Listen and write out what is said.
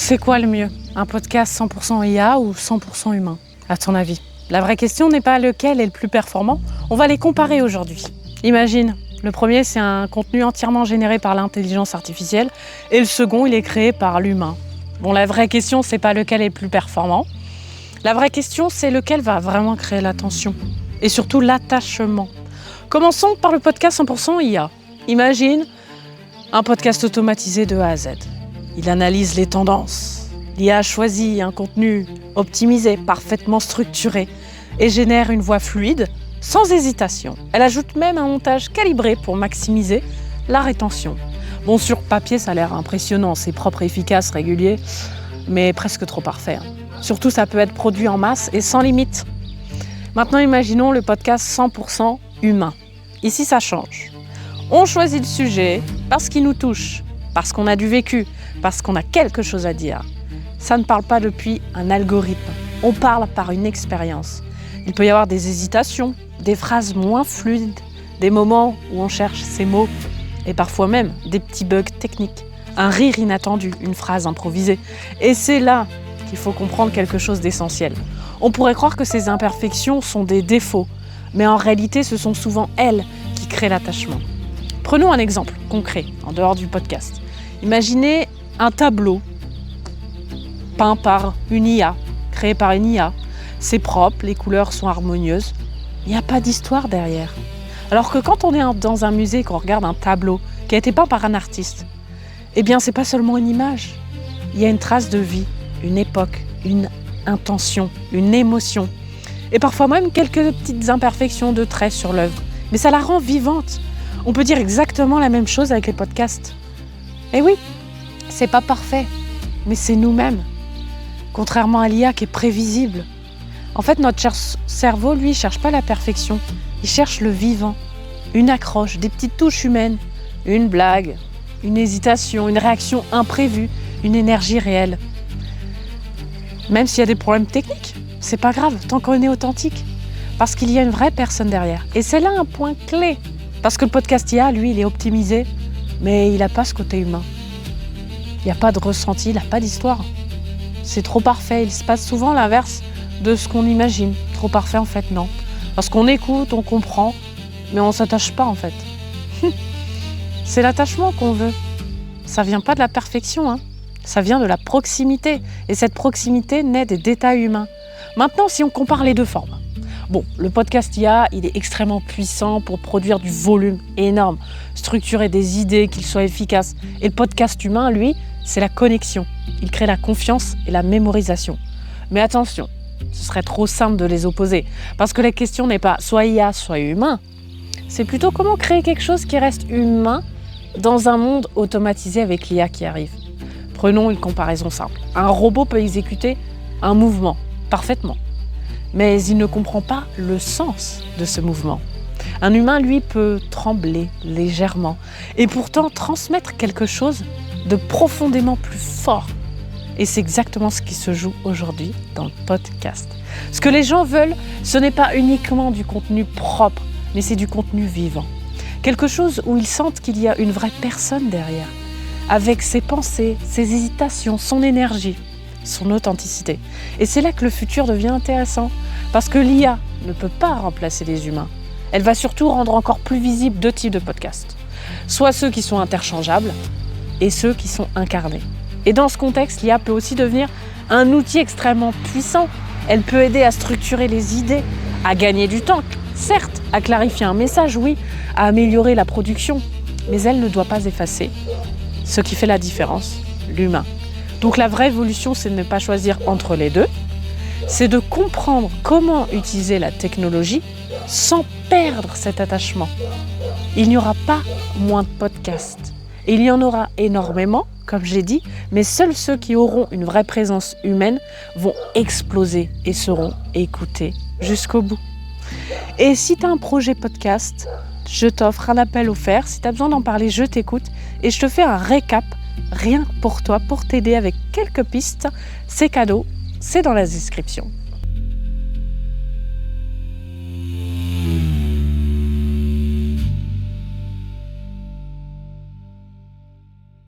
C'est quoi le mieux? Un podcast 100% IA ou 100% humain, à ton avis? La vraie question n'est pas lequel est le plus performant, on va les comparer aujourd'hui. Imagine, le premier c'est un contenu entièrement généré par l'intelligence artificielle et le second il est créé par l'humain. Bon, la vraie question c'est pas lequel est le plus performant, la vraie question c'est lequel va vraiment créer l'attention et surtout l'attachement. Commençons par le podcast 100% IA. Imagine un podcast automatisé de A à Z. Il analyse les tendances. L'IA choisit un contenu optimisé, parfaitement structuré et génère une voix fluide, sans hésitation. Elle ajoute même un montage calibré pour maximiser la rétention. Bon, sur papier, ça a l'air impressionnant, c'est propre, efficace, régulier, mais presque trop parfait. Surtout, ça peut être produit en masse et sans limite. Maintenant, imaginons le podcast 100% humain. Ici, ça change. On choisit le sujet parce qu'il nous touche, parce qu'on a du vécu, parce qu'on a quelque chose à dire. Ça ne parle pas depuis un algorithme. On parle par une expérience. Il peut y avoir des hésitations, des phrases moins fluides, des moments où on cherche ses mots et parfois même des petits bugs techniques. Un rire inattendu, une phrase improvisée. Et c'est là qu'il faut comprendre quelque chose d'essentiel. On pourrait croire que ces imperfections sont des défauts, mais en réalité, ce sont souvent elles qui créent l'attachement. Prenons un exemple concret, en dehors du podcast. Imaginez un tableau peint par une IA, créé par une IA. C'est propre, les couleurs sont harmonieuses. Il n'y a pas d'histoire derrière. Alors que quand on est dans un musée, qu'on regarde un tableau qui a été peint par un artiste, eh bien, c'est pas seulement une image. Il y a une trace de vie, une époque, une intention, une émotion. Et parfois même quelques petites imperfections de traits sur l'œuvre. Mais ça la rend vivante. On peut dire exactement la même chose avec les podcasts. Et oui, c'est pas parfait, mais c'est nous-mêmes. Contrairement à l'IA qui est prévisible. En fait, notre cerveau, lui, cherche pas la perfection. Il cherche le vivant, une accroche, des petites touches humaines, une blague, une hésitation, une réaction imprévue, une énergie réelle. Même s'il y a des problèmes techniques, c'est pas grave, tant qu'on est authentique. Parce qu'il y a une vraie personne derrière. Et c'est là un point clé. Parce que le podcast IA, lui, il est optimisé, mais il n'a pas ce côté humain. Il n'y a pas de ressenti, il n'a pas d'histoire. C'est trop parfait, il se passe souvent l'inverse de ce qu'on imagine. Trop parfait, en fait, non. Parce qu'on écoute, on comprend, mais on ne s'attache pas, en fait. C'est l'attachement qu'on veut. Ça ne vient pas de la perfection, hein. Ça vient de la proximité. Et cette proximité naît des détails humains. Maintenant, si on compare les deux formes. Bon, le podcast IA, il est extrêmement puissant pour produire du volume énorme, structurer des idées, qu'il soit efficace. Et le podcast humain, lui, c'est la connexion. Il crée la confiance et la mémorisation. Mais attention, ce serait trop simple de les opposer. Parce que la question n'est pas soit IA, soit humain. C'est plutôt comment créer quelque chose qui reste humain dans un monde automatisé avec l'IA qui arrive. Prenons une comparaison simple. Un robot peut exécuter un mouvement parfaitement. Mais il ne comprend pas le sens de ce mouvement. Un humain, lui, peut trembler légèrement et pourtant transmettre quelque chose de profondément plus fort. Et c'est exactement ce qui se joue aujourd'hui dans le podcast. Ce que les gens veulent, ce n'est pas uniquement du contenu propre, mais c'est du contenu vivant. Quelque chose où ils sentent qu'il y a une vraie personne derrière, avec ses pensées, ses hésitations, son énergie, son authenticité. Et c'est là que le futur devient intéressant, parce que l'IA ne peut pas remplacer les humains. Elle va surtout rendre encore plus visibles deux types de podcasts. Soit ceux qui sont interchangeables et ceux qui sont incarnés. Et dans ce contexte, l'IA peut aussi devenir un outil extrêmement puissant. Elle peut aider à structurer les idées, à gagner du temps, certes, à clarifier un message, oui, à améliorer la production, mais elle ne doit pas effacer ce qui fait la différence, l'humain. Donc la vraie évolution, c'est de ne pas choisir entre les deux, c'est de comprendre comment utiliser la technologie sans perdre cet attachement. Il n'y aura pas moins de podcasts. Il y en aura énormément, comme j'ai dit, mais seuls ceux qui auront une vraie présence humaine vont exploser et seront écoutés jusqu'au bout. Et si tu as un projet podcast, je t'offre un appel offert. Si tu as besoin d'en parler, je t'écoute et je te fais un récap rien que pour toi, pour t'aider avec quelques pistes. C'est cadeau, c'est dans la description.